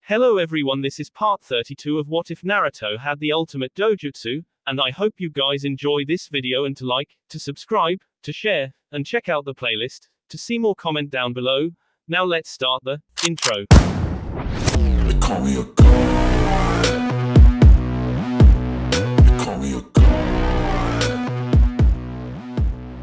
Hello everyone, this is part 32 of What If Naruto Had the Ultimate Dojutsu, and I hope you guys enjoy this video and to like, to subscribe, to share, and check out the playlist, to see more comment down below. Now let's start the intro. They call me a god. They call me a god.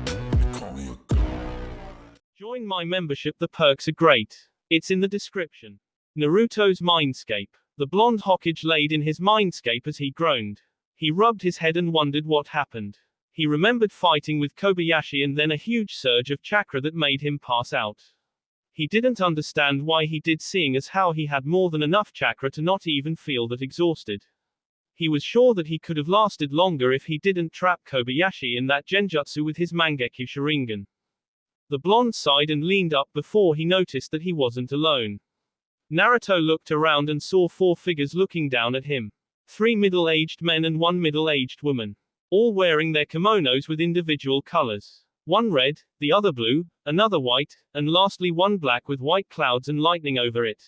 They call me a god. Join my membership, the perks are great. It's in the description. Naruto's mindscape. The blonde Hokage laid in his mindscape as he groaned. He rubbed his head and wondered what happened. He remembered fighting with Kobayashi and then a huge surge of chakra that made him pass out. He didn't understand why he did, seeing as how he had more than enough chakra to not even feel that exhausted. He was sure that he could have lasted longer if he didn't trap Kobayashi in that genjutsu with his Mangekyo Sharingan. The blonde sighed and leaned up before he noticed that he wasn't alone. Naruto looked around and saw 4 figures looking down at him. 3 middle-aged men and 1 middle-aged woman. All wearing their kimonos with individual colors. One red, the other blue, another white, and lastly one black with white clouds and lightning over it.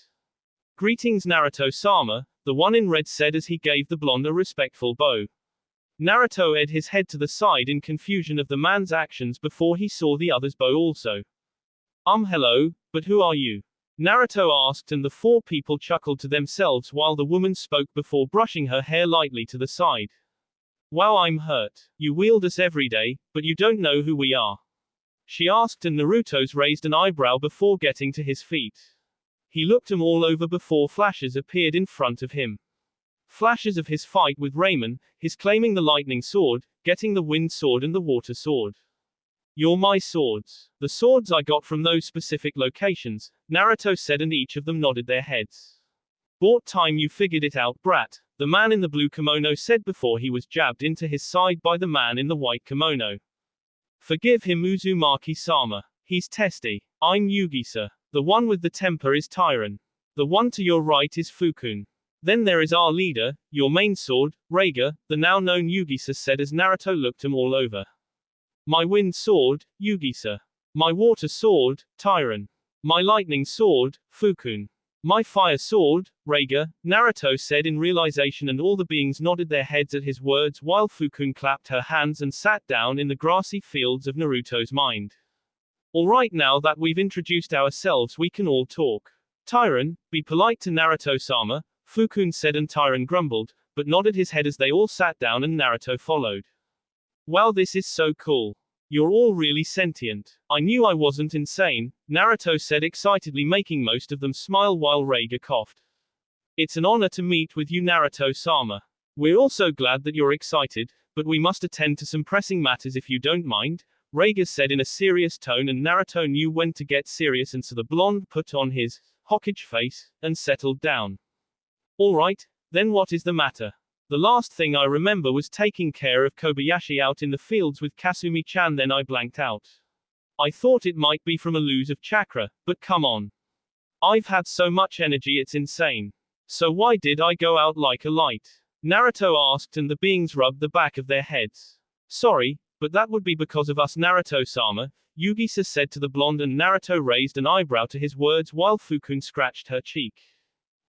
"Greetings Naruto-sama," the one in red said as he gave the blonde a respectful bow. Naruto edged his head to the side in confusion of the man's actions before he saw the other's bow also. Hello, but who are you?" Naruto asked, and the 4 people chuckled to themselves while the woman spoke before brushing her hair lightly to the side. "Wow, I'm hurt. You wield us every day, but you don't know who we are?" she asked, and Naruto's raised an eyebrow before getting to his feet. He looked them all over before flashes appeared in front of him. Flashes of his fight with Raymond, his claiming the lightning sword, getting the wind sword and the water sword. "You're my swords. The swords I got from those specific locations," Naruto said, and each of them nodded their heads. "Bought time you figured it out, brat," the man in the blue kimono said before he was jabbed into his side by the man in the white kimono. "Forgive him, Uzumaki-sama. He's testy. I'm Yugisa. The one with the temper is Tyron. The one to your right is Fukun. Then there is our leader, your main sword, Raiga," the now known Yugisa said as Naruto looked him all over. "My wind sword, Yugisa. My water sword, Tyron. My lightning sword, Fukun. My fire sword, Raiga," Naruto said in realization, and all the beings nodded their heads at his words while Fukun clapped her hands and sat down in the grassy fields of Naruto's mind. "Alright, now that we've introduced ourselves we can all talk. Tyron, be polite to Naruto-sama," Fukun said, and Tyron grumbled, but nodded his head as they all sat down and Naruto followed. "Wow, this is so cool. You're all really sentient. I knew I wasn't insane," Naruto said excitedly, making most of them smile while Raiga coughed. "It's an honor to meet with you, Naruto-sama. We're also glad that you're excited, but we must attend to some pressing matters if you don't mind," Raiga said in a serious tone, and Naruto knew when to get serious, and so the blonde put on his Hokage face and settled down. "Alright, then what is the matter? The last thing I remember was taking care of Kobayashi out in the fields with Kasumi-chan, then I blanked out. I thought it might be from a lose of chakra, but come on. I've had so much energy it's insane. So why did I go out like a light?" Naruto asked, and the beings rubbed the back of their heads. "Sorry, but that would be because of us, Naruto-sama," Yugisa said to the blonde, and Naruto raised an eyebrow to his words while Fukun scratched her cheek.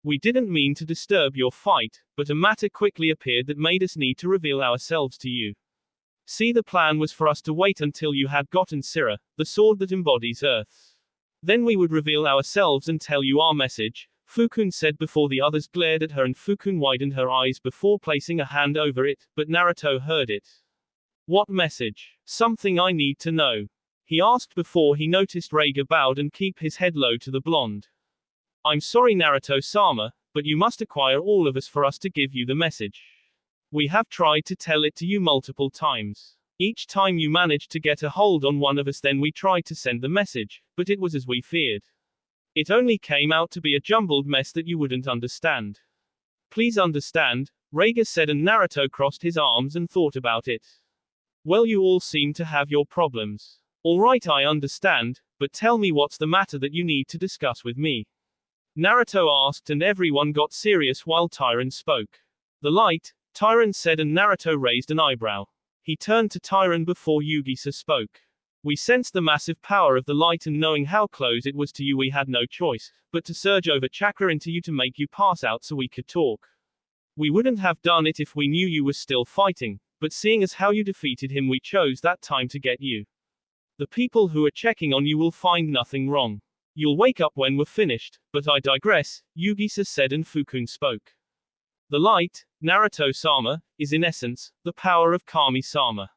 "We didn't mean to disturb your fight, but a matter quickly appeared that made us need to reveal ourselves to you. See, the plan was for us to wait until you had gotten Sira, the sword that embodies Earth. Then we would reveal ourselves and tell you our message," Fukun said before the others glared at her, and Fukun widened her eyes before placing a hand over it, but Naruto heard it. "What message? Something I need to know?" he asked before he noticed Raiga bowed and keep his head low to the blonde. "I'm sorry, Naruto-sama, but you must acquire all of us for us to give you the message. We have tried to tell it to you multiple times. Each time you managed to get a hold on one of us, then we tried to send the message, but it was as we feared. It only came out to be a jumbled mess that you wouldn't understand. Please understand," Raiga said, and Naruto crossed his arms and thought about it. "Well, you all seem to have your problems. Alright, I understand, but tell me what's the matter that you need to discuss with me?" Naruto asked, and everyone got serious while Tyron spoke. "The light," Tyron said, and Naruto raised an eyebrow. He turned to Tyron before Yugisa spoke. We sensed the massive power of the light, and knowing how close it was to you, we had no choice but to surge over chakra into you to make you pass out so we could talk. We wouldn't have done it if we knew you were still fighting, but seeing as how you defeated him, we chose that time to get you. The people who are checking on you will find nothing wrong. You'll wake up when we're finished, but I digress, Yugisa said, and Fukun spoke. The light, Naruto-sama, is in essence the power of Kami-sama.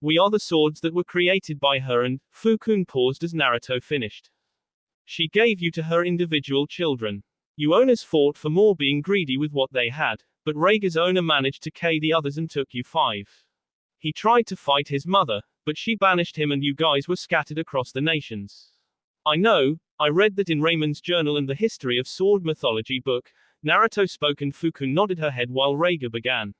We are the swords that were created by her, and Fukun paused as Naruto finished. She gave you to her individual children. You owners fought for more, being greedy with what they had, but Raiga's owner managed to kill the others and took you 5. He tried to fight his mother, but she banished him, and you guys were scattered across the nations. I know, I read that in Raymond's journal and the History of Sword Mythology book. Naruto spoke and Fukun nodded her head while Raiga began.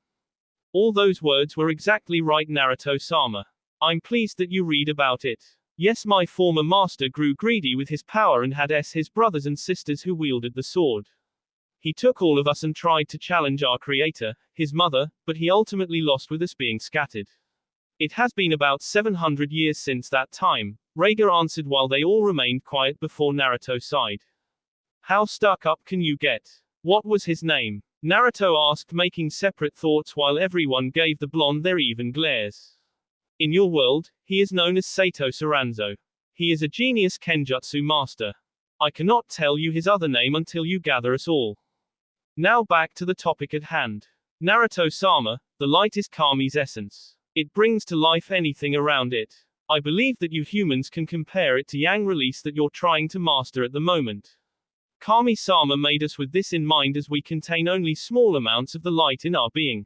All those words were exactly right, Naruto-sama. I'm pleased that you read about it. Yes, my former master grew greedy with his power and had his brothers and sisters who wielded the sword. He took all of us and tried to challenge our creator, his mother, but he ultimately lost with us being scattered. It has been about 700 years since that time, Raiga answered while they all remained quiet before Naruto sighed. How stuck up can you get? What was his name? Naruto asked, making separate thoughts while everyone gave the blonde their even glares. In your world, he is known as Sato Saranzo. He is a genius kenjutsu master. I cannot tell you his other name until you gather us all. Now back to the topic at hand. Naruto-sama, the light is Kami's essence. It brings to life anything around it. I believe that you humans can compare it to Yang release that you're trying to master at the moment. Kami-sama made us with this in mind, as we contain only small amounts of the light in our being.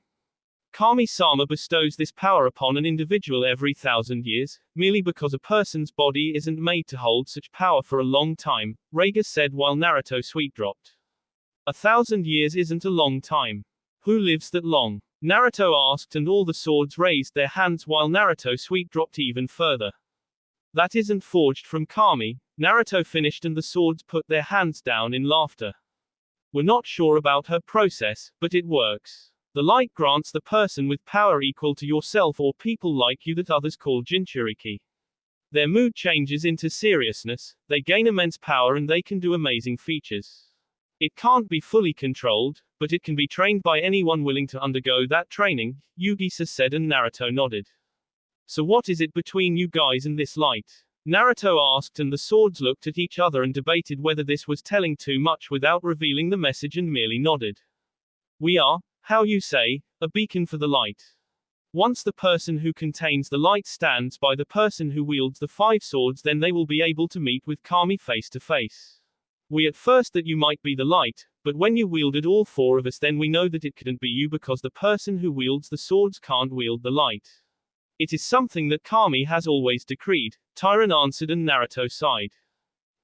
Kami-sama bestows this power upon an individual every 1,000 years, merely because a person's body isn't made to hold such power for a long time, Raiga said while Naruto sweet-dropped. 1,000 years isn't a long time. Who lives that long? Naruto asked, and all the swords raised their hands while Naruto sweet-dropped even further. That isn't forged from Kami, Naruto finished, and the swords put their hands down in laughter. We're not sure about her process, but it works. The light grants the person with power equal to yourself or people like you that others call Jinchuriki. Their mood changes into seriousness, they gain immense power, and they can do amazing features. It can't be fully controlled, but it can be trained by anyone willing to undergo that training, Yugisa said, and Naruto nodded. So what is it between you guys and this light? Naruto asked, and the swords looked at each other and debated whether this was telling too much without revealing the message, and merely nodded. We are, how you say, a beacon for the light. Once the person who contains the light stands by the person who wields the 5 swords, then they will be able to meet with Kami face to face. We at first that you might be the light, but when you wielded all 4 of us, then we know that it couldn't be you because the person who wields the swords can't wield the light. It is something that Kami has always decreed, Tyron answered, and Naruto sighed.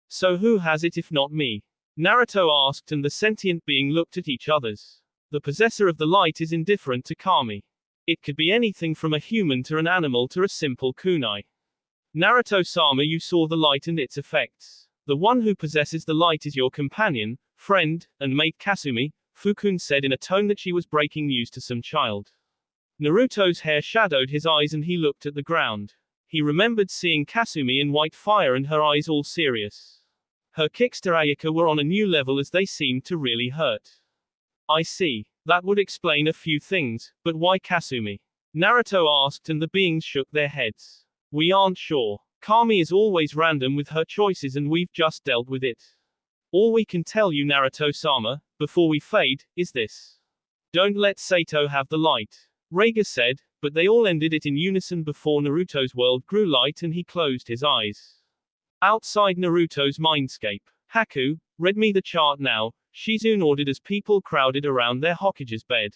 So who has it if not me? Naruto asked, and the sentient being looked at each others. The possessor of the light is indifferent to Kami. It could be anything from a human to an animal to a simple kunai. Naruto-sama, you saw the light and its effects. The one who possesses the light is your companion, friend, and mate Kasumi, Fukun said in a tone that she was breaking news to some child. Naruto's hair shadowed his eyes and he looked at the ground. He remembered seeing Kasumi in white fire and her eyes all serious. Her kicks to Ayaka were on a new level as they seemed to really hurt. I see. That would explain a few things, but why Kasumi? Naruto asked, and the beings shook their heads. We aren't sure. Kami is always random with her choices, and we've just dealt with it. All we can tell you, Naruto-sama, before we fade, is this. Don't let Sato have the light. Raiga said, but they all ended it in unison before Naruto's world grew light and he closed his eyes. Outside Naruto's mindscape, Haku, read me the chart now, Shizune ordered as people crowded around their Hokage's bed.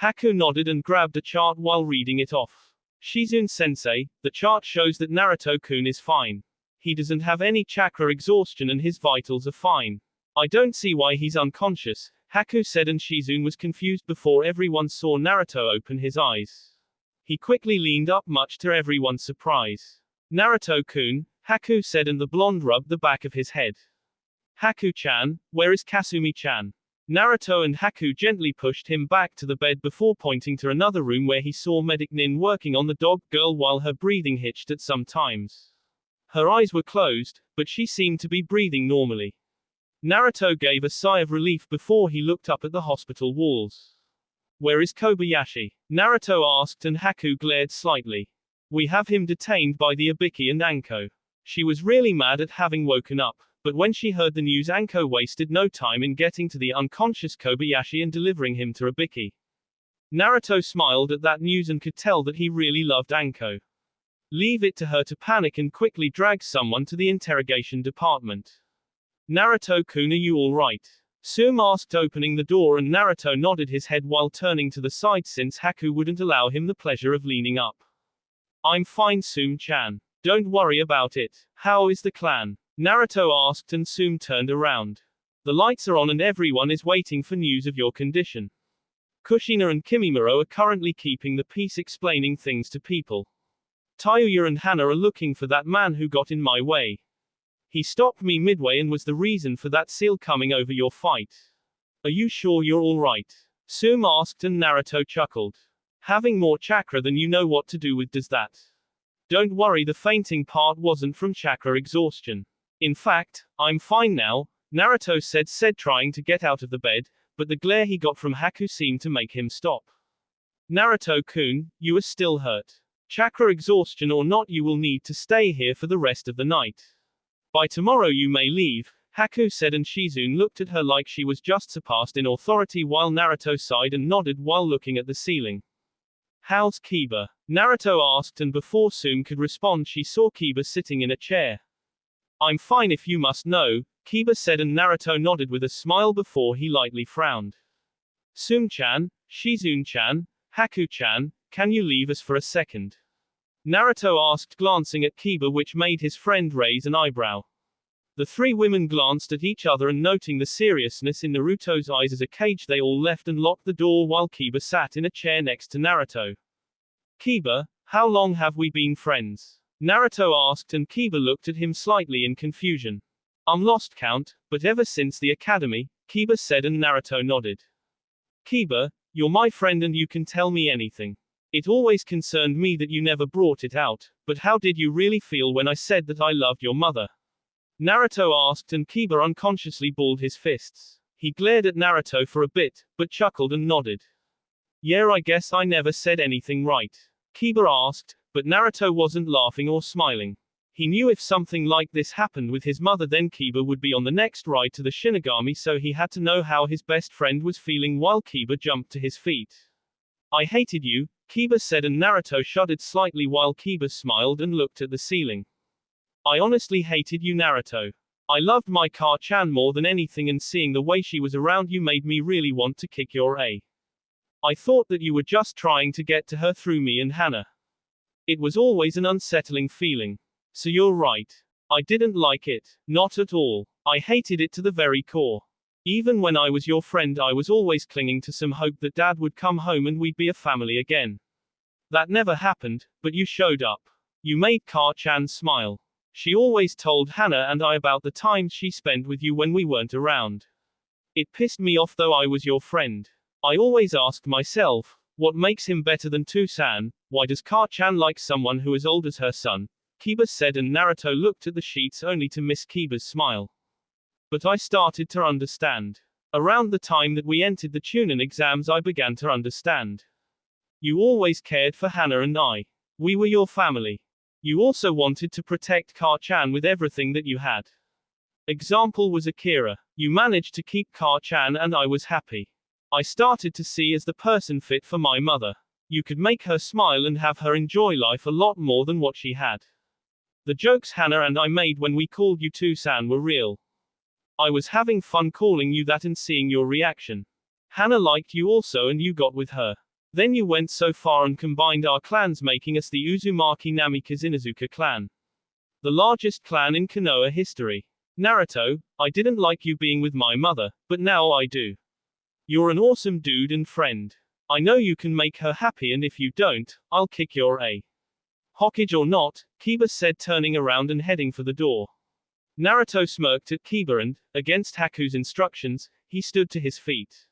Haku nodded and grabbed a chart while reading it off. Shizune-sensei, the chart shows that Naruto-kun is fine. He doesn't have any chakra exhaustion and his vitals are fine. I don't see why he's unconscious, Haku said, and Shizune was confused before everyone saw Naruto open his eyes. He quickly leaned up, much to everyone's surprise. Naruto-kun, Haku said, and the blonde rubbed the back of his head. Haku-chan, where is Kasumi-chan? Naruto and Haku gently pushed him back to the bed before pointing to another room where he saw Medic Nin working on the dog girl while her breathing hitched at some times. Her eyes were closed, but she seemed to be breathing normally. Naruto gave a sigh of relief before he looked up at the hospital walls. Where is Kobayashi? Naruto asked and Haku glared slightly. We have him detained by the Ibiki and Anko. She was really mad at having woken up, but when she heard the news, Anko wasted no time in getting to the unconscious Kobayashi and delivering him to Ibiki. Naruto smiled at that news and could tell that he really loved Anko. Leave it to her to panic and quickly drag someone to the interrogation department. Naruto-kun, are you alright? Sum asked, opening the door, and Naruto nodded his head while turning to the side since Haku wouldn't allow him the pleasure of leaning up. I'm fine, Sum-chan. Don't worry about it. How is the clan? Naruto asked and Sum turned around. The lights are on and everyone is waiting for news of your condition. Kushina and Kimimaro are currently keeping the peace, explaining things to people. Tayuya and Hana are looking for that man who got in my way. He stopped me midway and was the reason for that seal coming over your fight. Are you sure you're alright? Sum asked and Naruto chuckled. Having more chakra than you know what to do with does that. Don't worry, the fainting part wasn't from chakra exhaustion. In fact, I'm fine now, Naruto said trying to get out of the bed, but the glare he got from Haku seemed to make him stop. Naruto-kun, you are still hurt. Chakra exhaustion or not, you will need to stay here for the rest of the night. By tomorrow you may leave, Haku said, and Shizune looked at her like she was just surpassed in authority while Naruto sighed and nodded while looking at the ceiling. How's Kiba? Naruto asked, and before Sum could respond she saw Kiba sitting in a chair. I'm fine if you must know, Kiba said, and Naruto nodded with a smile before he lightly frowned. Sum-chan, Shizune-chan, Haku-chan, can you leave us for a second? Naruto asked, glancing at Kiba, which made his friend raise an eyebrow. The three women glanced at each other and noting the seriousness in Naruto's eyes as a cage, they all left and locked the door while Kiba sat in a chair next to Naruto. Kiba, how long have we been friends? Naruto asked and Kiba looked at him slightly in confusion. I'm lost count, but ever since the academy, Kiba said, and Naruto nodded. Kiba, you're my friend and you can tell me anything. It always concerned me that you never brought it out, but how did you really feel when I said that I loved your mother? Naruto asked and Kiba unconsciously balled his fists. He glared at Naruto for a bit, but chuckled and nodded. Yeah, I guess I never said anything right. Kiba asked, but Naruto wasn't laughing or smiling. He knew if something like this happened with his mother, then Kiba would be on the next ride to the Shinigami, so he had to know how his best friend was feeling while Kiba jumped to his feet. I hated you, Kiba said, and Naruto shuddered slightly while Kiba smiled and looked at the ceiling. I honestly hated you, Naruto. I loved my Car-chan more than anything, and seeing the way she was around you made me really want to kick your A. I thought that you were just trying to get to her through me and Hana. It was always an unsettling feeling. So you're right. I didn't like it. Not at all. I hated it to the very core. Even when I was your friend, I was always clinging to some hope that Dad would come home and we'd be a family again. That never happened, but you showed up. You made Car-chan smile. She always told Hana and I about the times she spent with you when we weren't around. It pissed me off, though I was your friend. I always asked myself, what makes him better than Toussaint? Why does Car-chan like someone who is old as her son? Kiba said, and Naruto looked at the sheets only to miss Kiba's smile. But I started to understand. Around the time that we entered the Chunin exams, I began to understand. You always cared for Hana and I. We were your family. You also wanted to protect Car-chan with everything that you had. Example was Akira. You managed to keep Car-chan and I was happy. I started to see as the person fit for my mother. You could make her smile and have her enjoy life a lot more than what she had. The jokes Hana and I made when we called you Toussaint were real. I was having fun calling you that and seeing your reaction. Hana liked you also and you got with her. Then you went so far and combined our clans, making us the Uzumaki Namikaze Inuzuka clan. The largest clan in Konoha history. Naruto, I didn't like you being with my mother, but now I do. You're an awesome dude and friend. I know you can make her happy, and if you don't, I'll kick your A. Hokage or not, Kiba said, turning around and heading for the door. Naruto smirked at Kiba and, against Haku's instructions, he stood to his feet.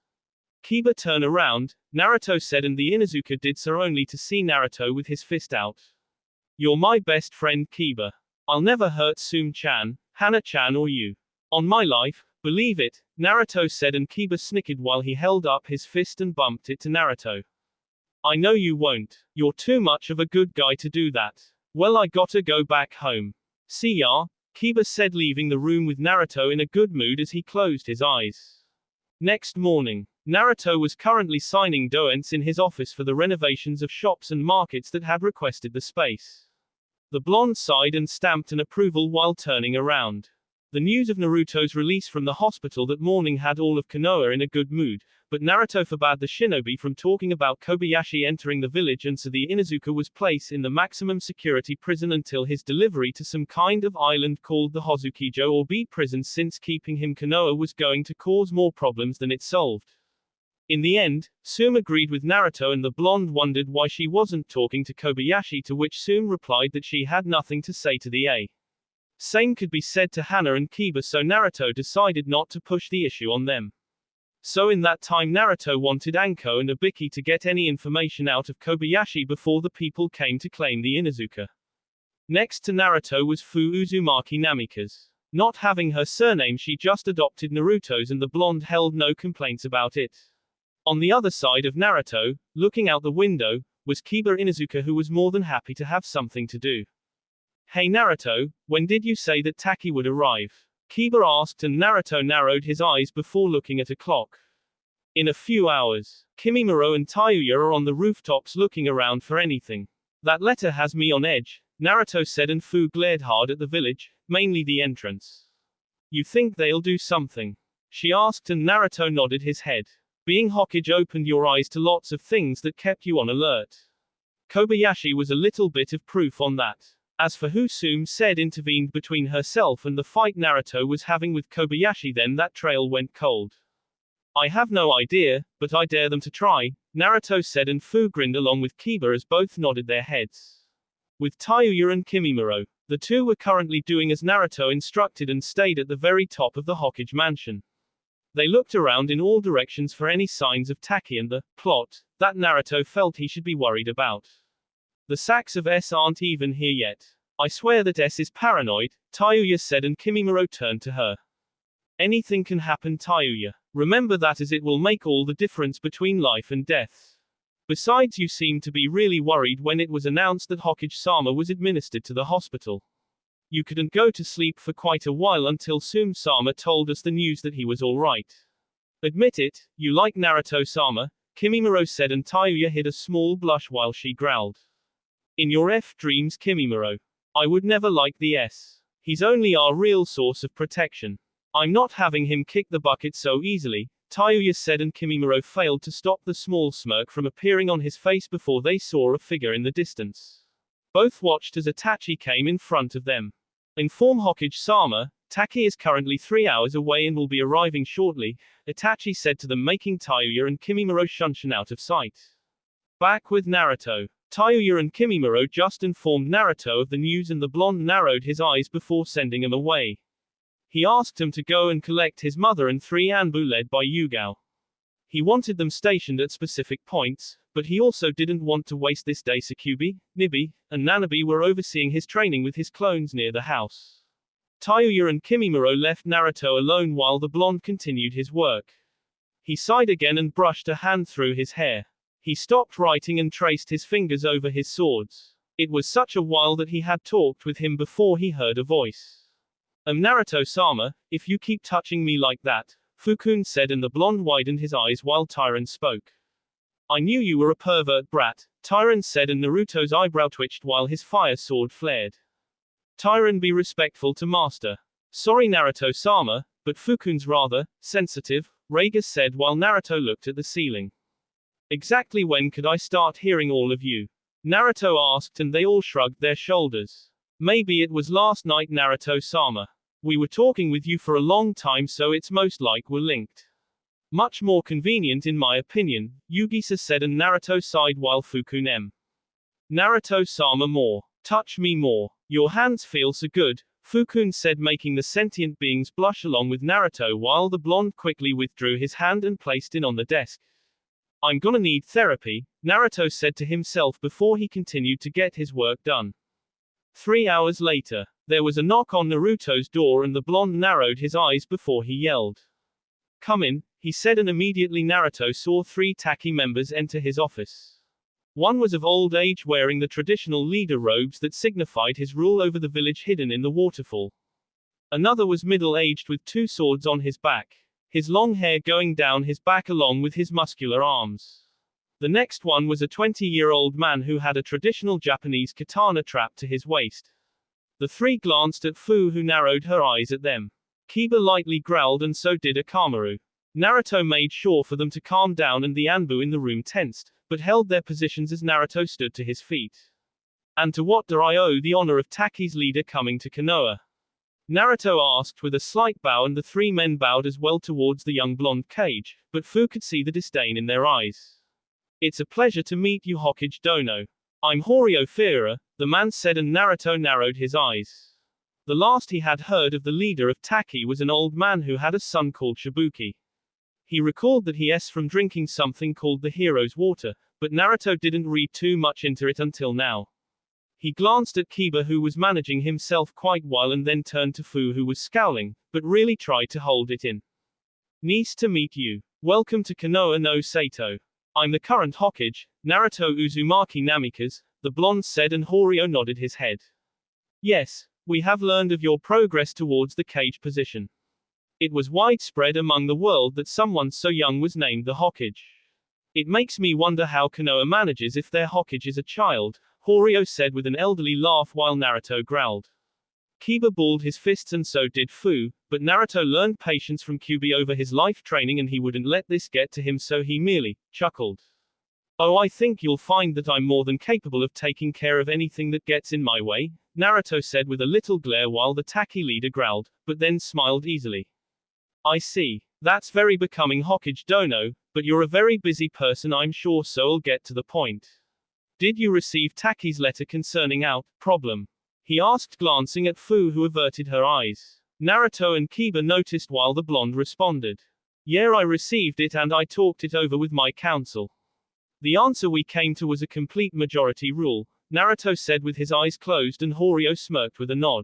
Kiba turned around, Naruto said, and the Inuzuka did so only to see Naruto with his fist out. You're my best friend, Kiba. I'll never hurt Sum-chan, Hana-chan or you. On my life, believe it, Naruto said, and Kiba snickered while he held up his fist and bumped it to Naruto. I know you won't. You're too much of a good guy to do that. Well, I gotta go back home. See ya, Kiba said, leaving the room with Naruto in a good mood as he closed his eyes. Next morning, Naruto was currently signing doents in his office for the renovations of shops and markets that had requested the space. The blonde sighed and stamped an approval while turning around. The news of Naruto's release from the hospital that morning had all of Konoha in a good mood, but Naruto forbade the shinobi from talking about Kobayashi entering the village, and so the Inuzuka was placed in the maximum security prison until his delivery to some kind of island called the Hozukijo or B prison, since keeping him Konoha was going to cause more problems than it solved. In the end, Sum agreed with Naruto, and the blonde wondered why she wasn't talking to Kobayashi, to which Sum replied that she had nothing to say to the A. Same could be said to Hana and Kiba, so Naruto decided not to push the issue on them. So in that time Naruto wanted Anko and Ibiki to get any information out of Kobayashi before the people came to claim the Inuzuka. Next to Naruto was Fu Uzumaki Namikaze. Not having her surname, she just adopted Naruto's, and the blonde held no complaints about it. On the other side of Naruto, looking out the window, was Kiba Inuzuka, who was more than happy to have something to do. Hey Naruto, when did you say that Taki would arrive? Kiba asked, and Naruto narrowed his eyes before looking at a clock. In a few hours. Kimimaro and Tayuya are on the rooftops looking around for anything. That letter has me on edge, Naruto said, and Fu glared hard at the village, mainly the entrance. You think they'll do something? She asked, and Naruto nodded his head. Being Hokage opened your eyes to lots of things that kept you on alert. Kobayashi was a little bit of proof on that. As for who Sum said intervened between herself and the fight Naruto was having with Kobayashi, then that trail went cold. I have no idea, but I dare them to try, Naruto said, and Fu grinned along with Kiba as both nodded their heads. With Tayuya and Kimimaro, the two were currently doing as Naruto instructed and stayed at the very top of the Hokage mansion. They looked around in all directions for any signs of Taki and the plot that Naruto felt he should be worried about. The sacks of S aren't even here yet. I swear that S is paranoid, Tayuya said, and Kimimaro turned to her. Anything can happen, Tayuya. Remember that, as it will make all the difference between life and death. Besides, you seemed to be really worried when it was announced that Hokage-sama was administered to the hospital. You couldn't go to sleep for quite a while until Sum-sama told us the news that he was alright. Admit it, you like Naruto-sama, Kimimaro said, and Tayuya hid a small blush while she growled. In your dreams, Kimimaro. I would never like the S. He's only our real source of protection. I'm not having him kick the bucket so easily, Tayuya said, and Kimimaro failed to stop the small smirk from appearing on his face before they saw a figure in the distance. Both watched as Itachi came in front of them. Inform Hokage-sama, Taki is currently 3 hours away and will be arriving shortly, Itachi said to them, making Tayuya and Kimimaro shunshin out of sight. Back with Naruto. Tayuya and Kimimaro just informed Naruto of the news, and the blonde narrowed his eyes before sending him away. He asked him to go and collect his mother and 3 Anbu led by Yugao. He wanted them stationed at specific points, but he also didn't want to waste this day. Sakubi, Nibi, and Nanabi were overseeing his training with his clones near the house. Tayuya and Kimimaro left Naruto alone while the blonde continued his work. He sighed again and brushed a hand through his hair. He stopped writing and traced his fingers over his swords. It was such a while that he had talked with him before he heard a voice. Naruto-sama, if you keep touching me like that, Fukun said, and the blonde widened his eyes while Tyron spoke. I knew you were a pervert brat, Tyron said, and Naruto's eyebrow twitched while his fire sword flared. Tyron, be respectful to master. Sorry Naruto-sama, but Fukun's rather sensitive, Raiga said while Naruto looked at the ceiling. Exactly when could I start hearing all of you? Naruto asked, and they all shrugged their shoulders. Maybe it was last night, Naruto-sama. We were talking with you for a long time, so it's most like we're linked. Much more convenient in my opinion, Yugisa said, and Naruto sighed while Fukun Naruto-sama, more. Touch me more. Your hands feel so good, Fu-kun said, making the sentient beings blush along with Naruto while the blonde quickly withdrew his hand and placed it on the desk. I'm gonna need therapy, Naruto said to himself before he continued to get his work done. 3 hours later, there was a knock on Naruto's door and the blonde narrowed his eyes before he yelled. Come in, he said, and immediately Naruto saw 3 Taki members enter his office. One was of old age, wearing the traditional leader robes that signified his rule over the village hidden in the waterfall. Another was middle-aged with 2 swords on his back, his long hair going down his back along with his muscular arms. The next one was a 20-year-old man who had a traditional Japanese katana trapped to his waist. The 3 glanced at Fu, who narrowed her eyes at them. Kiba lightly growled and so did Akamaru. Naruto made sure for them to calm down and the Anbu in the room tensed, but held their positions as Naruto stood to his feet. And to what do I owe the honor of Taki's leader coming to Konoha? Naruto asked with a slight bow, and the 3 men bowed as well towards the young blonde Kage, but Fu could see the disdain in their eyes. It's a pleasure to meet you, Hokage Dono. I'm Horio Fira, the man said, and Naruto narrowed his eyes. The last he had heard of the leader of Taki was an old man who had a son called Shibuki. He recalled that he was from drinking something called the hero's water, but Naruto didn't read too much into it until now. He glanced at Kiba, who was managing himself quite well, and then turned to Fu, who was scowling, but really tried to hold it in. Nice to meet you. Welcome to Konoha no Sato. I'm the current Hokage, Naruto Uzumaki Namikaze, the blonde said, and Horio nodded his head. Yes, we have learned of your progress towards the Kage position. It was widespread among the world that someone so young was named the Hokage. It makes me wonder how Konoha manages if their Hokage is a child, Horio said with an elderly laugh while Naruto growled. Kiba balled his fists and so did Fu, but Naruto learned patience from Kyuubi over his life training and he wouldn't let this get to him, so he merely chuckled. Oh, I think you'll find that I'm more than capable of taking care of anything that gets in my way, Naruto said with a little glare while the Taki leader growled, but then smiled easily. I see. That's very becoming, Hokage Dono, but you're a very busy person, I'm sure, so I'll get to the point. Did you receive Taki's letter concerning our problem? He asked, glancing at Fu, who averted her eyes. Naruto and Kiba noticed while the blonde responded. Yeah, I received it and I talked it over with my council. The answer we came to was a complete majority rule, Naruto said with his eyes closed, and Horio smirked with a nod.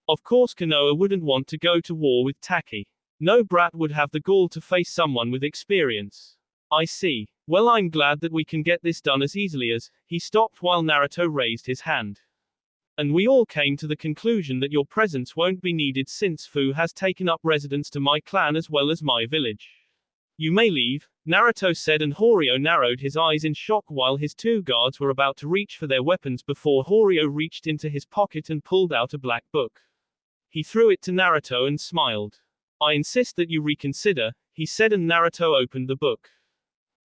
Of course Konoha wouldn't want to go to war with Taki. No brat would have the gall to face someone with experience. I see. Well, I'm glad that we can get this done as easily as, he stopped while Naruto raised his hand. And we all came to the conclusion that your presence won't be needed since Fu has taken up residence to my clan as well as my village. You may leave, Naruto said, and Horio narrowed his eyes in shock while his 2 guards were about to reach for their weapons before Horio reached into his pocket and pulled out a black book. He threw it to Naruto and smiled. I insist that you reconsider, he said, and Naruto opened the book.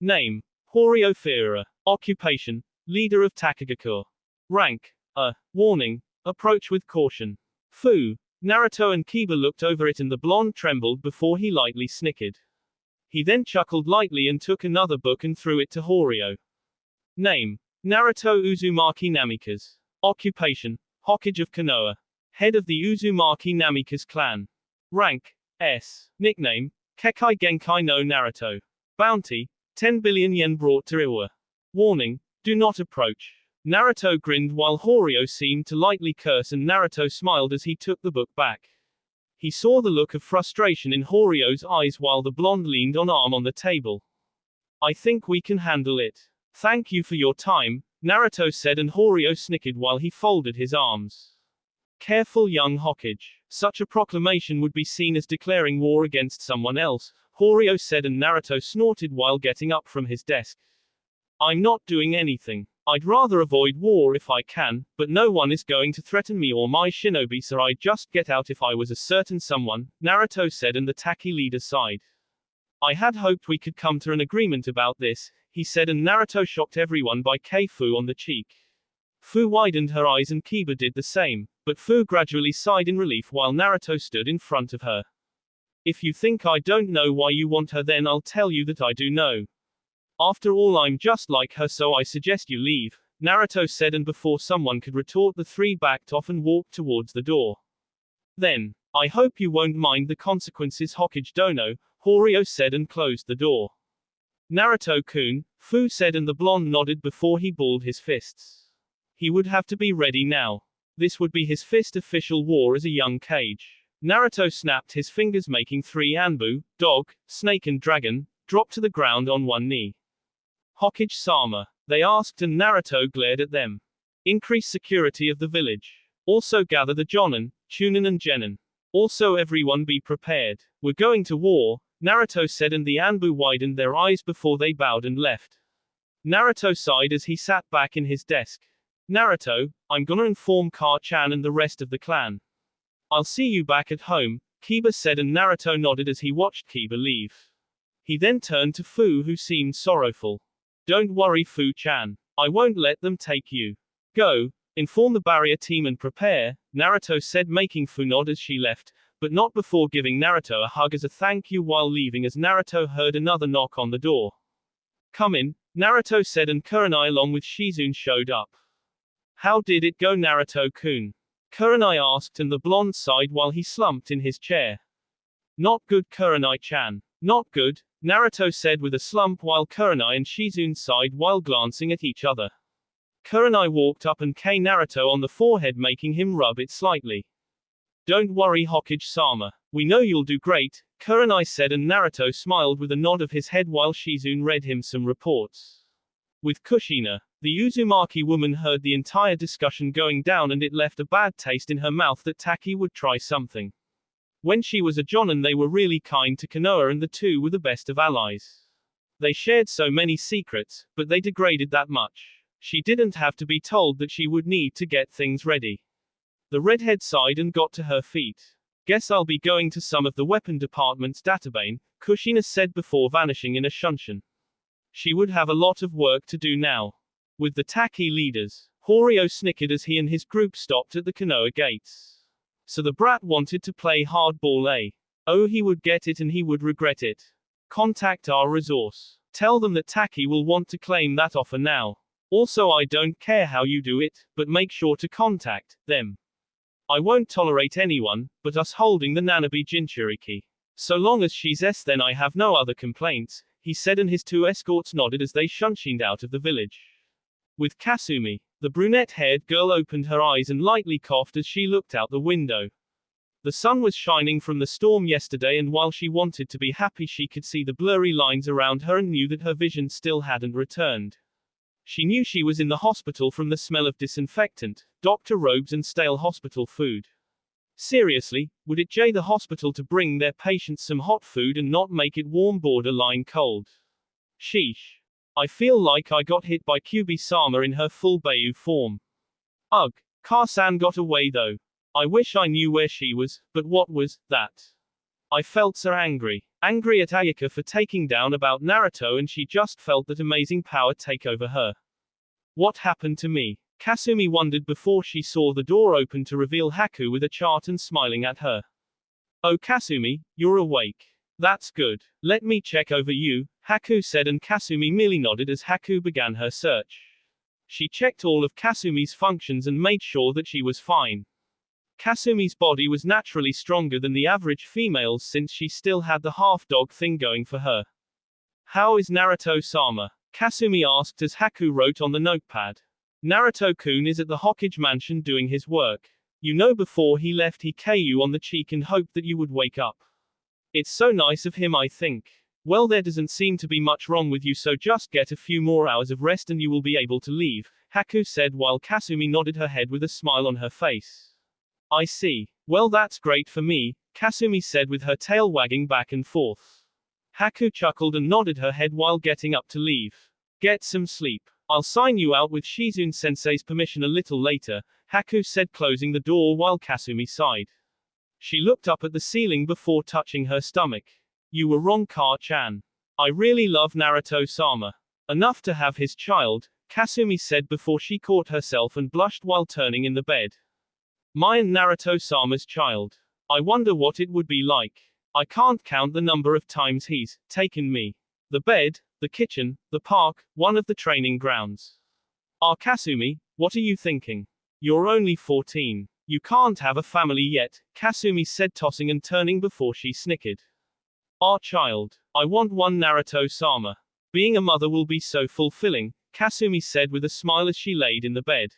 Name: Horio Fira. Occupation: leader of Takagakure. Rank: warning, approach with caution. Fu. Naruto and Kiba looked over it and the blonde trembled before he lightly snickered. He then chuckled lightly and took another book and threw it to Horio. Name: Naruto Uzumaki Namikaze. Occupation: Hokage of Konoha. Head of the Uzumaki Namikaze clan. Rank: S. Nickname: Kekai Genkai no Naruto. Bounty: 10 billion yen brought to Iwa. Warning: do not approach. Naruto grinned while Horio seemed to lightly curse, and Naruto smiled as he took the book back. He saw the look of frustration in Horio's eyes while the blonde leaned on arm on the table. I think we can handle it. Thank you for your time, Naruto said, and Horio snickered while he folded his arms. Careful, young Hokage. Such a proclamation would be seen as declaring war against someone else, Horio said, and Naruto snorted while getting up from his desk. I'm not doing anything. I'd rather avoid war if I can, but no one is going to threaten me or my shinobi, so I'd just get out if I was a certain someone, Naruto said, and the Taki leader sighed. I had hoped we could come to an agreement about this, he said, and Naruto shocked everyone by Fu on the cheek. Fu widened her eyes and Kiba did the same, but Fu gradually sighed in relief while Naruto stood in front of her. If you think I don't know why you want her, then I'll tell you that I do know. After all, I'm just like her, so I suggest you leave, Naruto said, and before someone could retort, the 3 backed off and walked towards the door. Then, I hope you won't mind the consequences, Hokage Dono, Horio said and closed the door. Naruto-kun, Fu said, and the blonde nodded before he balled his fists. He would have to be ready now. This would be his fifth official war as a young Kage. Naruto snapped his fingers, making 3 Anbu, dog, snake and dragon, drop to the ground on one knee. Hokage-sama, they asked, and Naruto glared at them. Increase security of the village. Also gather the Jonin, Chunin and Genin. Also everyone be prepared. We're going to war, Naruto said, and the Anbu widened their eyes before they bowed and left. Naruto sighed as he sat back in his desk. Naruto, I'm gonna inform Ka-chan and the rest of the clan. I'll see you back at home, Kiba said, and Naruto nodded as he watched Kiba leave. He then turned to Fu, who seemed sorrowful. Don't worry, Fu-chan. I won't let them take you. Go, inform the barrier team and prepare, Naruto said, making Fu nod as she left, but not before giving Naruto a hug as a thank you while leaving, as Naruto heard another knock on the door. Come in, Naruto said, and Kurenai along with Shizune showed up. How did it go, Naruto-kun? Kurenai asked, and the blonde sighed while he slumped in his chair. Not good, Kurenai-chan. Not good, Naruto said with a slump while Kurenai and Shizune sighed while glancing at each other. Kurenai walked up and kissed Naruto on the forehead, making him rub it slightly. Don't worry, Hokage-sama. We know you'll do great, Kurenai said, and Naruto smiled with a nod of his head while Shizune read him some reports. With Kushina, the Uzumaki woman heard the entire discussion going down, and it left a bad taste in her mouth that Taki would try something. When she was a Jonin, they were really kind to Konoha, and the two were the best of allies. They shared so many secrets, but they degraded that much. She didn't have to be told that she would need to get things ready. The redhead sighed and got to her feet. Guess I'll be going to some of the weapon department's database, Kushina said before vanishing in a shunshin. She would have a lot of work to do now. With the Taki leaders, Horio snickered as he and his group stopped at the Konoha gates. So the brat wanted to play hardball, eh? Oh, he would get it and he would regret it. Contact our resource. Tell them that Taki will want to claim that offer now. Also, I don't care how you do it, but make sure to contact them. I won't tolerate anyone but us holding the Nanabe Jinchuriki. So long as she's S, then I have no other complaints, he said, and his 2 escorts nodded as they shunshined out of the village. With Kasumi, the brunette-haired girl opened her eyes and lightly coughed as she looked out the window. The sun was shining from the storm yesterday, and while she wanted to be happy, she could see the blurry lines around her and knew that her vision still hadn't returned. She knew she was in the hospital from the smell of disinfectant, doctor robes and stale hospital food. Seriously, would it jay the hospital to bring their patients some hot food and not make it warm, borderline cold? Sheesh. I feel like I got hit by Kyubi-sama in her full Bayu form. Ugh. Ka-san got away though. I wish I knew where she was, but what was that? I felt so angry. Angry at Ayaka for taking down about Naruto, and she just felt that amazing power take over her. What happened to me? Kasumi wondered before she saw the door open to reveal Haku with a chart and smiling at her. Oh, Kasumi, you're awake. That's good. Let me check over you, Haku said, and Kasumi merely nodded as Haku began her search. She checked all of Kasumi's functions and made sure that she was fine. Kasumi's body was naturally stronger than the average female's since she still had the half-dog thing going for her. How is Naruto-sama? Kasumi asked as Haku wrote on the notepad. Naruto-kun is at the Hokage mansion doing his work. You know, before he left he kissed you on the cheek and hoped that you would wake up. It's so nice of him, I think. Well, there doesn't seem to be much wrong with you, so just get a few more hours of rest and you will be able to leave, Haku said while Kasumi nodded her head with a smile on her face. I see. Well, that's great for me, Kasumi said with her tail wagging back and forth. Haku chuckled and nodded her head while getting up to leave. Get some sleep. I'll sign you out with Shizune-sensei's permission a little later, Haku said, closing the door while Kasumi sighed. She looked up at the ceiling before touching her stomach. You were wrong, Ka-chan. I really love Naruto-sama. Enough to have his child, Kasumi said before she caught herself and blushed while turning in the bed. My and Naruto-sama's child. I wonder what it would be like. I can't count the number of times he's taken me. The bed, the kitchen, the park, one of the training grounds. Ah, Kasumi, what are you thinking? You're only 14. You can't have a family yet, Kasumi said, tossing and turning before she snickered. Our child. I want one, Naruto-sama. Being a mother will be so fulfilling, Kasumi said with a smile as she laid in the bed.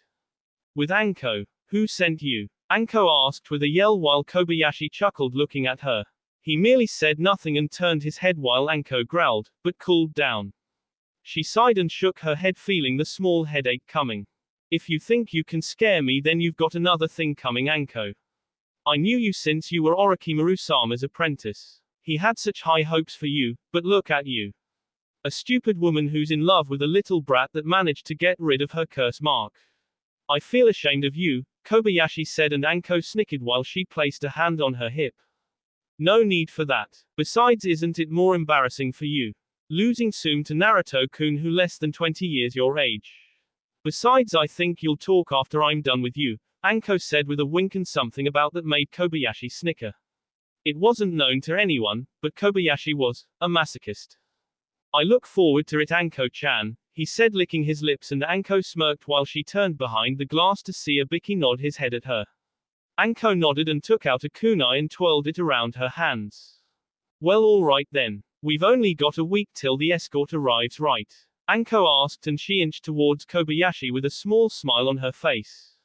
With Anko. Who sent you? Anko asked with a yell while Kobayashi chuckled looking at her. He merely said nothing and turned his head while Anko growled, but cooled down. She sighed and shook her head, feeling the small headache coming. If you think you can scare me, then you've got another thing coming, Anko. I knew you since you were Orochimaru-sama's apprentice. He had such high hopes for you, but look at you. A stupid woman who's in love with a little brat that managed to get rid of her curse mark. I feel ashamed of you, Kobayashi said, and Anko snickered while she placed a hand on her hip. No need for that. Besides, isn't it more embarrassing for you? Losing soon to Naruto-kun, who less than 20 years your age. Besides, I think you'll talk after I'm done with you, Anko said with a wink and something about that made Kobayashi snicker. It wasn't known to anyone, but Kobayashi was a masochist. I look forward to it, Anko-chan, he said, licking his lips, and Anko smirked while she turned behind the glass to see Ibiki nod his head at her. Anko nodded and took out a kunai and twirled it around her hands. Well, all right then. We've only got a week till the escort arrives, right? Anko asked, and she inched towards Kobayashi with a small smile on her face.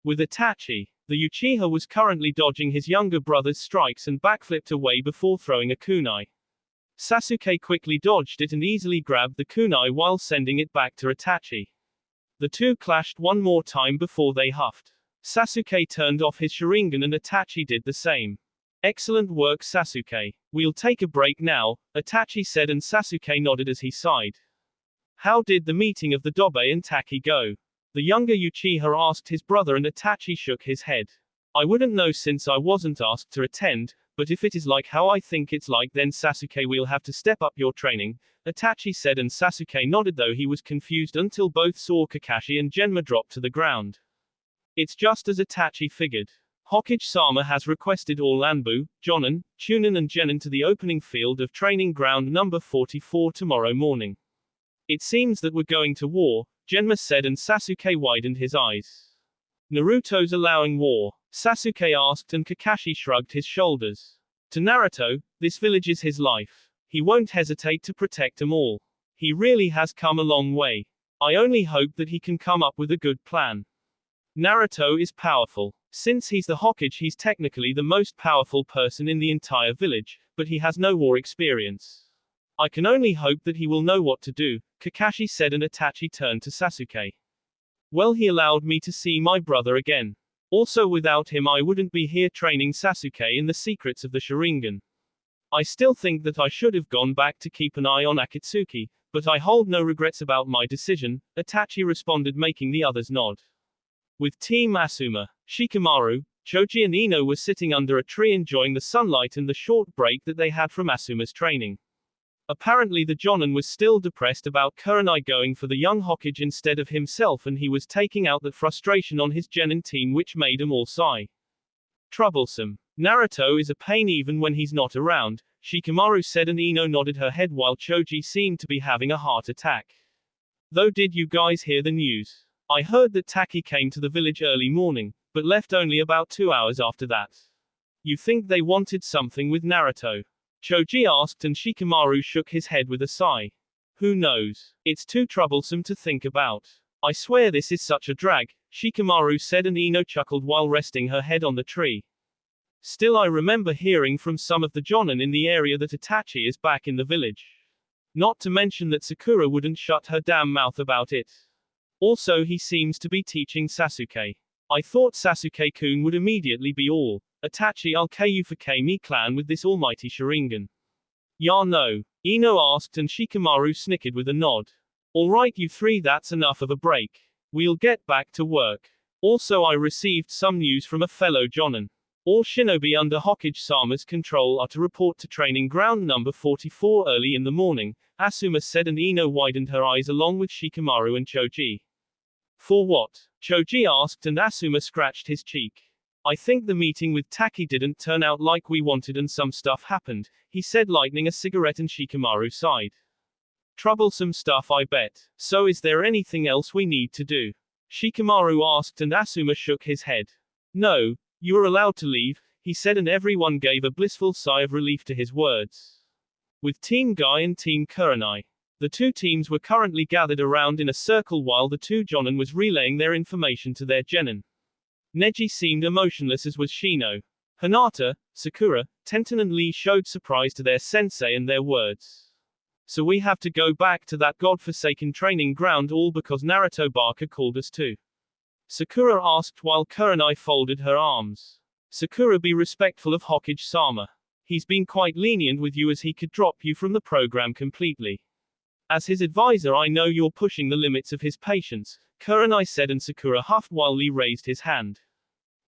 With Itachi, the Uchiha was currently dodging his younger brother's strikes and backflipped away before throwing a kunai. Sasuke quickly dodged it and easily grabbed the kunai while sending it back to Itachi. The two clashed one more time before they huffed. Sasuke turned off his Sharingan and Itachi did the same. Excellent work, Sasuke. We'll take a break now, Itachi said, and Sasuke nodded as he sighed. How did the meeting of the Dobe and Taki go? The younger Uchiha asked his brother, and Itachi shook his head. I wouldn't know since I wasn't asked to attend, but if it is like how I think it's like, then Sasuke will have to step up your training, Itachi said, and Sasuke nodded, though he was confused until both saw Kakashi and Genma drop to the ground. It's just as Itachi figured. Hokage-sama has requested all Anbu, Jonin, Chunin and Genin to the opening field of training ground number 44 tomorrow morning. It seems that we're going to war, Genma said, and Sasuke widened his eyes. Naruto's allowing war? Sasuke asked, and Kakashi shrugged his shoulders. To Naruto, this village is his life. He won't hesitate to protect them all. He really has come a long way. I only hope that he can come up with a good plan. Naruto is powerful. Since he's the Hokage, he's technically the most powerful person in the entire village, but he has no war experience. I can only hope that he will know what to do, Kakashi said, and Itachi turned to Sasuke. Well, he allowed me to see my brother again. Also, without him I wouldn't be here training Sasuke in the secrets of the Sharingan. I still think that I should have gone back to keep an eye on Akatsuki, but I hold no regrets about my decision, Itachi responded, making the others nod. With Team Asuma, Shikamaru, Choji and Ino were sitting under a tree enjoying the sunlight and the short break that they had from Asuma's training. Apparently the Jonin was still depressed about Kurenai going for the young Hokage instead of himself, and he was taking out that frustration on his Genin team, which made them all sigh. Troublesome. Naruto is a pain even when he's not around, Shikamaru said, and Ino nodded her head while Choji seemed to be having a heart attack. Though, did you guys hear the news? I heard that Taki came to the village early morning, but left only about 2 hours after that. You think they wanted something with Naruto? Choji asked, and Shikamaru shook his head with a sigh. Who knows? It's too troublesome to think about. I swear this is such a drag, Shikamaru said, and Ino chuckled while resting her head on the tree. Still, I remember hearing from some of the Jonin in the area that Itachi is back in the village. Not to mention that Sakura wouldn't shut her damn mouth about it. Also, he seems to be teaching Sasuke. I thought Sasuke-kun would immediately be all, Itachi, I'll KU for Kami clan with this almighty Sharingan. Ya no? Ino asked, and Shikamaru snickered with a nod. Alright you three, that's enough of a break. We'll get back to work. Also, I received some news from a fellow Jonin. All shinobi under Hokage-sama's control are to report to training ground number 44 early in the morning, Asuma said, and Ino widened her eyes along with Shikamaru and Choji. For what? Choji asked, and Asuma scratched his cheek. I think the meeting with Taki didn't turn out like we wanted and some stuff happened, he said, lighting a cigarette, and Shikamaru sighed. Troublesome stuff, I bet. So is there anything else we need to do? Shikamaru asked, and Asuma shook his head. No, you are allowed to leave, he said, and everyone gave a blissful sigh of relief to his words. With Team Guy and Team Kurenai, the two teams were currently gathered around in a circle while the two Jonin was relaying their information to their genin. Neji seemed emotionless, as was Shino. Hinata, Sakura, Tenten and Lee showed surprise to their sensei and their words. So we have to go back to that godforsaken training ground all because Naruto Barker called us to? Sakura asked while Kurenai folded her arms. Sakura, be respectful of Hokage-sama. He's been quite lenient with you as he could drop you from the program completely. As his advisor, I know you're pushing the limits of his patience, Kurenai said, and Sakura huffed while Lee raised his hand.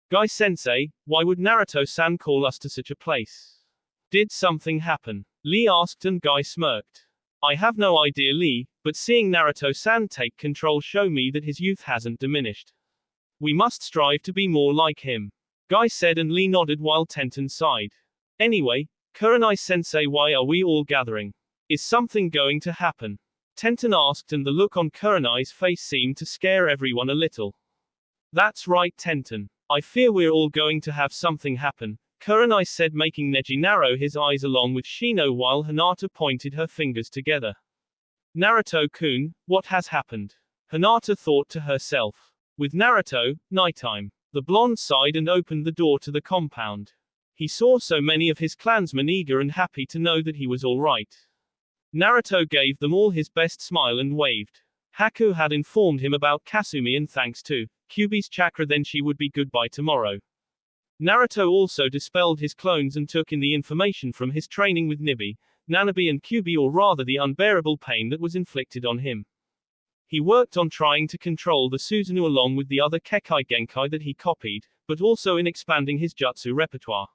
Guy-sensei, why would Naruto-san call us to such a place? Did something happen? Lee asked, and Guy smirked. I have no idea, Lee, but seeing Naruto-san take control show me that his youth hasn't diminished. We must strive to be more like him. Guy said, and Lee nodded while Tenten sighed. Anyway, Kurenai-sensei, why are we all gathering? Is something going to happen? Tenten asked, and the look on Kurenai's face seemed to scare everyone a little. That's right, Tenten. I fear we're all going to have something happen, Kurenai said, making Neji narrow his eyes along with Shino while Hinata pointed her fingers together. Naruto-kun, what has happened? Hinata thought to herself. With Naruto, nighttime. The blonde sighed and opened the door to the compound. He saw so many of his clansmen eager and happy to know that he was all right. Naruto gave them all his best smile and waved. Haku had informed him about Kasumi, and thanks to Kyuubi's chakra then she would be good by tomorrow. Naruto also dispelled his clones and took in the information from his training with Nibi, Nanabi and Kyuubi, or rather the unbearable pain that was inflicted on him. He worked on trying to control the Susanoo along with the other Kekai Genkai that he copied, but also in expanding his jutsu repertoire.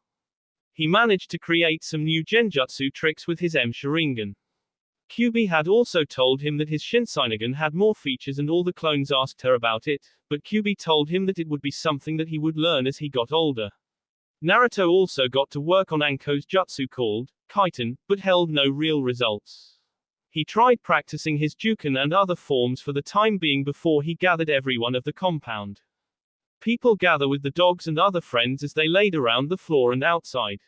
He managed to create some new genjutsu tricks with his M Sharingan. Kyuubi had also told him that his Shinseinigan had more features, and all the clones asked her about it, but Kyuubi told him that it would be something that he would learn as he got older. Naruto also got to work on Anko's jutsu called Kaiten, but held no real results. He tried practicing his Juken and other forms for the time being before he gathered everyone of the compound. People gather with the dogs and other friends as they laid around the floor and outside.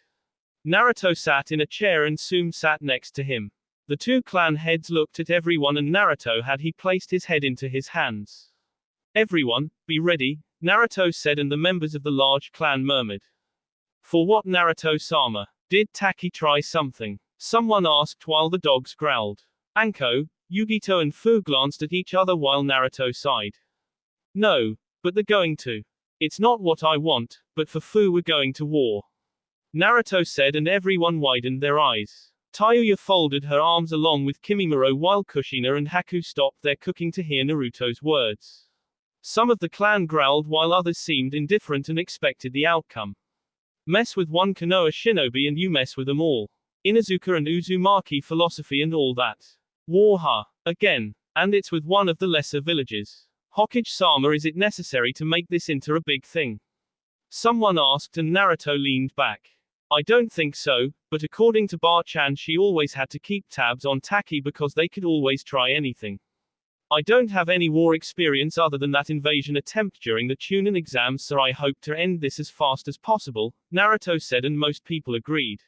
Naruto sat in a chair and Tsume sat next to him. The two clan heads looked at everyone, and Naruto had he placed his head into his hands. Everyone, be ready, Naruto said, and the members of the large clan murmured. For what, Naruto-sama? Did Taki try something? Someone asked while the dogs growled. Anko, Yugito and Fu glanced at each other while Naruto sighed. No, but they're going to. It's not what I want, but for Fu we're going to war. Naruto said, and everyone widened their eyes. Tayuya folded her arms along with Kimimaro while Kushina and Haku stopped their cooking to hear Naruto's words. Some of the clan growled while others seemed indifferent and expected the outcome. Mess with one Konoha shinobi and you mess with them all. Inuzuka and Uzumaki philosophy and all that. War, huh? Again. And it's with one of the lesser villages. Hokage-sama, is it necessary to make this into a big thing? Someone asked, and Naruto leaned back. I don't think so, but according to Bar-chan she always had to keep tabs on Taki because they could always try anything. I don't have any war experience other than that invasion attempt during the Chunin exams, so I hope to end this as fast as possible, Naruto said, and most people agreed.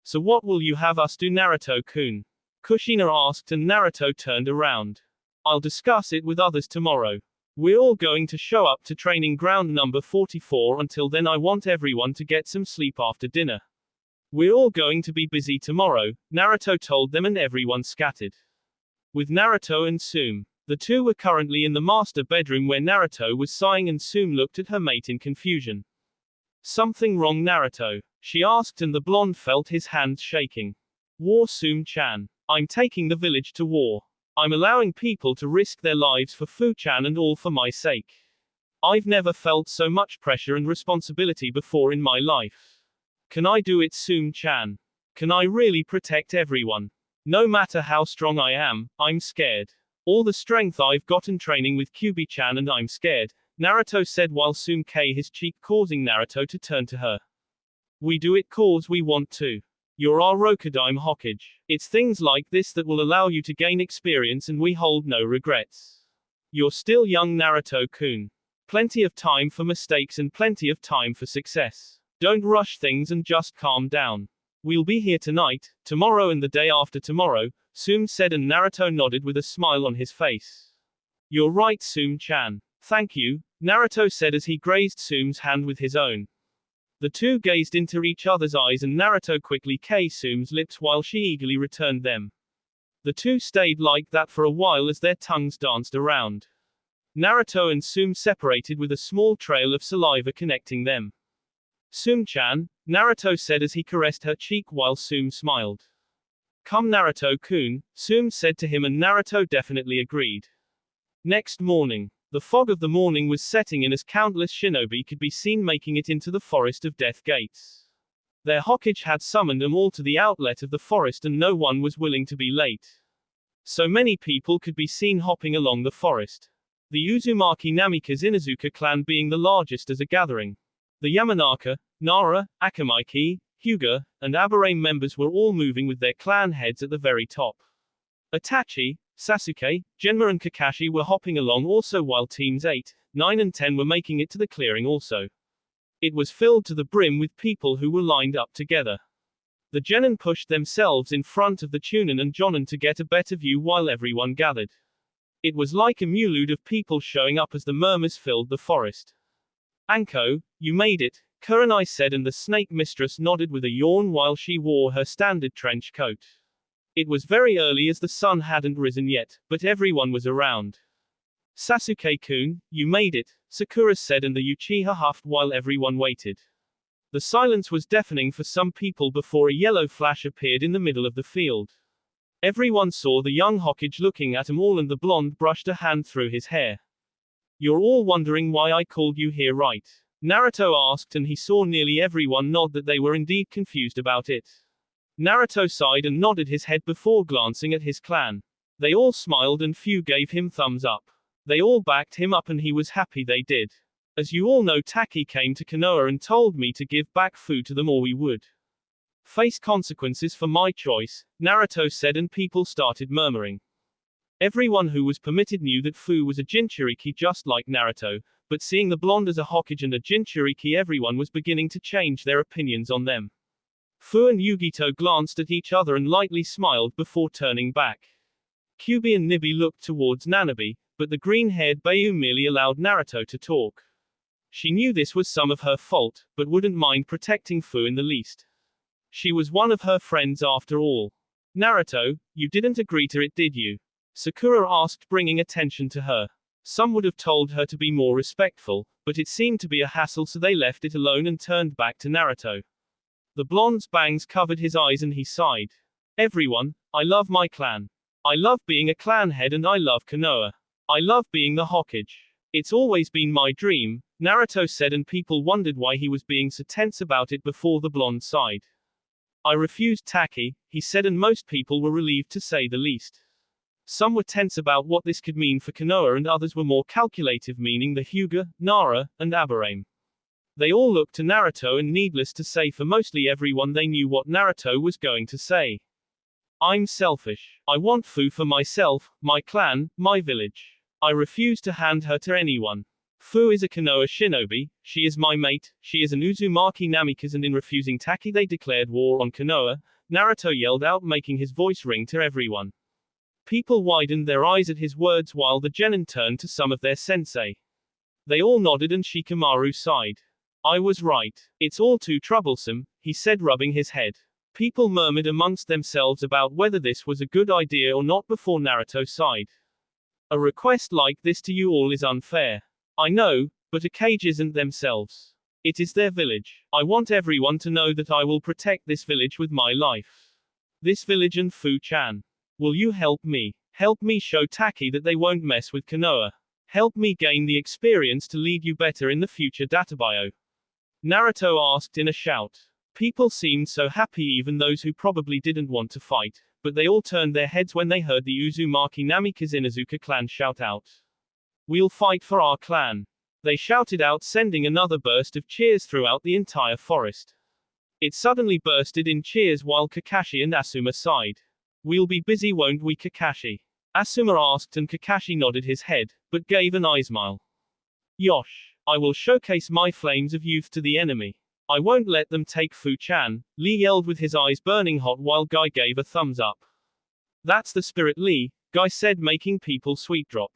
So what will you have us do, Naruto-kun? Kushina asked, and Naruto turned around. I'll discuss it with others tomorrow. We're all going to show up to training ground number 44. Until then I want everyone to get some sleep after dinner. We're all going to be busy tomorrow, Naruto told them, and everyone scattered. With Naruto and Tsume. The two were currently in the master bedroom where Naruto was sighing, and Tsume looked at her mate in confusion. Something wrong, Naruto? She asked, and the blonde felt his hands shaking. War, Tsume-chan. I'm taking the village to war. I'm allowing people to risk their lives for Fu-chan and all for my sake. I've never felt so much pressure and responsibility before in my life. Can I do it, Tsume-chan? Can I really protect everyone? No matter how strong I am, I'm scared. All the strength I've gotten training with Kyuubi-chan, and I'm scared, Naruto said while Tsume K his cheek, causing Naruto to turn to her. We do it cause we want to. You're our Rokudaime Hokage. It's things like this that will allow you to gain experience, and we hold no regrets. You're still young, Naruto-kun. Plenty of time for mistakes and plenty of time for success. Don't rush things and just calm down. We'll be here tonight, tomorrow and the day after tomorrow, Sume said, and Naruto nodded with a smile on his face. You're right, Sume-chan. Thank you, Naruto said as he grazed Sume's hand with his own. The two gazed into each other's eyes and Naruto quickly kissed Sume's lips while she eagerly returned them. The two stayed like that for a while as their tongues danced around. Naruto and Sume separated with a small trail of saliva connecting them. Sume-chan, Naruto said as he caressed her cheek while Sume smiled. Come Naruto-kun, Sume said to him, and Naruto definitely agreed. Next morning. The fog of the morning was setting in as countless shinobi could be seen making it into the forest of Death Gates. Their Hokage had summoned them all to the outlet of the forest and no one was willing to be late. So many people could be seen hopping along the forest. The Uzumaki Namika's Inuzuka clan being the largest as a gathering. The Yamanaka, Nara, Akamaki, Hyuga, and Aburame members were all moving with their clan heads at the very top. Itachi, Sasuke, Genma and Kakashi were hopping along also, while teams 8, 9 and 10 were making it to the clearing also. It was filled to the brim with people who were lined up together. The Genin pushed themselves in front of the Chunin and Jonin to get a better view while everyone gathered. It was like a multitude of people showing up as the murmurs filled the forest. Anko, you made it, Kurenai said, and the snake mistress nodded with a yawn while she wore her standard trench coat. It was very early as the sun hadn't risen yet, but everyone was around. Sasuke-kun, you made it, Sakura said, and the Uchiha huffed while everyone waited. The silence was deafening for some people before a yellow flash appeared in the middle of the field. Everyone saw the young Hokage looking at them all, and the blonde brushed a hand through his hair. You're all wondering why I called you here, right? Naruto asked, and he saw nearly everyone nod that they were indeed confused about it. Naruto sighed and nodded his head before glancing at his clan. They all smiled and few gave him thumbs up. They all backed him up and he was happy they did. As you all know, Taki came to Konoha and told me to give back Fu to them or we would face consequences for my choice, Naruto said, and people started murmuring. Everyone who was permitted knew that Fu was a Jinchuriki just like Naruto, but seeing the blonde as a Hokage and a Jinchuriki, everyone was beginning to change their opinions on them. Fu and Yugito glanced at each other and lightly smiled before turning back. Kyubi and Nibi looked towards Nanabi, but the green-haired Bayu merely allowed Naruto to talk. She knew this was some of her fault, but wouldn't mind protecting Fu in the least. She was one of her friends after all. Naruto, you didn't agree to it, did you? Sakura asked, bringing attention to her. Some would have told her to be more respectful, but it seemed to be a hassle, so they left it alone and turned back to Naruto. The blonde's bangs covered his eyes and he sighed. Everyone, I love my clan. I love being a clan head and I love Konoha. I love being the Hokage. It's always been my dream, Naruto said, and people wondered why he was being so tense about it before the blonde sighed. I refused Taki, he said, and most people were relieved to say the least. Some were tense about what this could mean for Konoha and others were more calculative, meaning the Hyuga, Nara, and Aburame. They all looked to Naruto, and needless to say, for mostly everyone, they knew what Naruto was going to say. I'm selfish. I want Fu for myself, my clan, my village. I refuse to hand her to anyone. Fu is a Konoha shinobi, she is my mate, she is an Uzumaki Namika's, and in refusing Taki they declared war on Konoha, Naruto yelled out, making his voice ring to everyone. People widened their eyes at his words while the genin turned to some of their sensei. They all nodded and Shikamaru sighed. I was right. It's all too troublesome, he said, rubbing his head. People murmured amongst themselves about whether this was a good idea or not before Naruto sighed. A request like this to you all is unfair. I know, but a cage isn't themselves. It is their village. I want everyone to know that I will protect this village with my life. This village and Fu-chan. Will you help me? Help me show Taki that they won't mess with Konoha. Help me gain the experience to lead you better in the future, Databayo. Naruto asked in a shout. People seemed so happy, even those who probably didn't want to fight, but they all turned their heads when they heard the Uzumaki Namika's Inuzuka clan shout out. We'll fight for our clan. They shouted out, sending another burst of cheers throughout the entire forest. It suddenly bursted in cheers while Kakashi and Asuma sighed. We'll be busy, won't we, Kakashi? Asuma asked, and Kakashi nodded his head, but gave an eye smile. Yosh. I will showcase my flames of youth to the enemy. I won't let them take Fu-chan, Lee yelled with his eyes burning hot while Guy gave a thumbs up. That's the spirit, Lee, Guy said, making people sweet drop.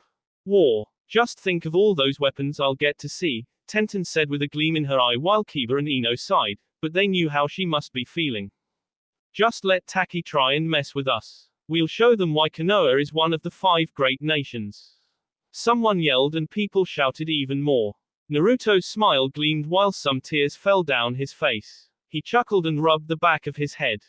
War. Just think of all those weapons I'll get to see, Tenten said with a gleam in her eye while Kiba and Ino sighed, but they knew how she must be feeling. Just let Taki try and mess with us. We'll show them why Konoha is one of the 5 great nations. Someone yelled and people shouted even more. Naruto's smile gleamed while some tears fell down his face. He chuckled and rubbed the back of his head.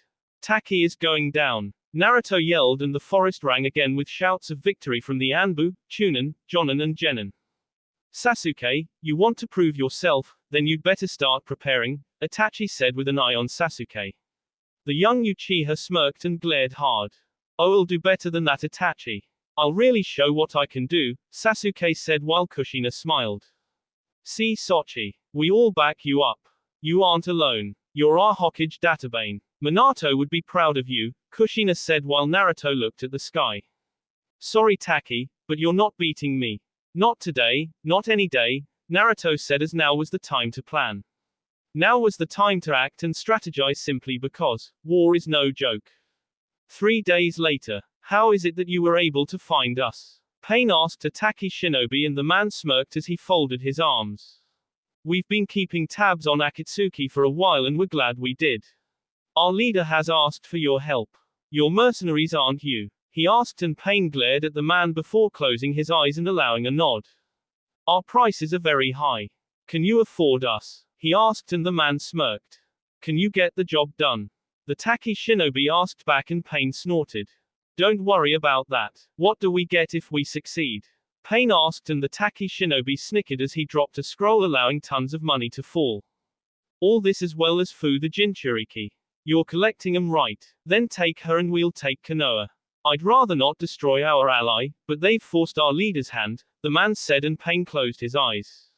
Taki is going down. Naruto yelled and the forest rang again with shouts of victory from the Anbu, Chunin, Jonin and Genin. Sasuke, you want to prove yourself, then you'd better start preparing, Itachi said with an eye on Sasuke. The young Uchiha smirked and glared hard. Oh, I'll do better than that, Itachi. I'll really show what I can do, Sasuke said while Kushina smiled. See Sochi. We all back you up. You aren't alone. You're our Hokage Databane. Minato would be proud of you, Kushina said while Naruto looked at the sky. Sorry Taki, but you're not beating me. Not today, not any day, Naruto said as now was the time to plan. Now was the time to act and strategize simply because war is no joke. 3 days later, how is it that you were able to find us? Pain asked Taki Shinobi and the man smirked as he folded his arms. We've been keeping tabs on Akatsuki for a while and we're glad we did. Our leader has asked for your help. Your mercenaries aren't you? He asked and Pain glared at the man before closing his eyes and allowing a nod. Our prices are very high. Can you afford us? He asked and the man smirked. Can you get the job done? The Taki Shinobi asked back and Pain snorted. Don't worry about that. What do we get if we succeed? Pain asked and the Taki Shinobi snickered as he dropped a scroll allowing tons of money to fall. All this as well as Fu the Jinchuriki. You're collecting 'em right. Then take her and we'll take Konoha. I'd rather not destroy our ally, but they've forced our leader's hand, the man said and Pain closed his eyes.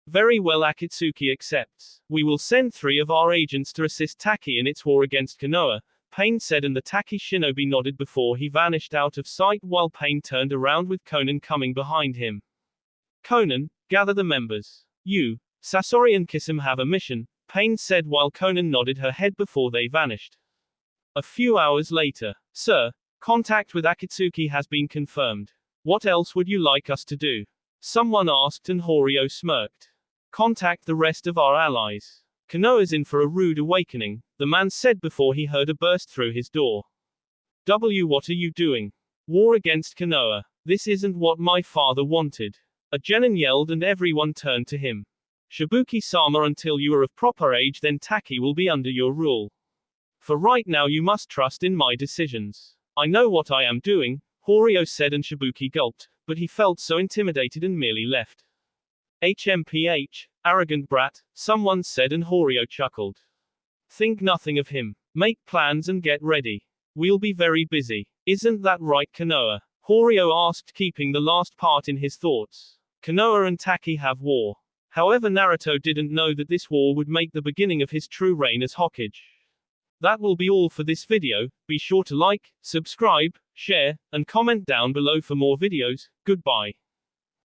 Very well, Akatsuki accepts. We will send 3 of our agents to assist Taki in its war against Konoha, Pain said and the Taki Shinobi nodded before he vanished out of sight while Pain turned around with Conan coming behind him. Conan, gather the members. You, Sasori and Kisame have a mission, Pain said while Conan nodded her head before they vanished. A few hours later. Sir, contact with Akatsuki has been confirmed. What else would you like us to do? Someone asked and Horio smirked. Contact the rest of our allies. Konoha's in for a rude awakening, the man said before he heard a burst through his door. What are you doing? War against Konoha. This isn't what my father wanted. A genin yelled and everyone turned to him. Shibuki-sama, until you are of proper age then Taki will be under your rule. For right now you must trust in my decisions. I know what I am doing, Horio said and Shibuki gulped, but he felt so intimidated and merely left. HMPH, arrogant brat, someone said and Horio chuckled. Think nothing of him. Make plans and get ready. We'll be very busy. Isn't that right, Konoha? Horio asked, keeping the last part in his thoughts. Konoha and Taki have war. However, Naruto didn't know that this war would make the beginning of his true reign as Hokage. That will be all for this video. Be sure to like, subscribe, share, and comment down below for more videos. Goodbye.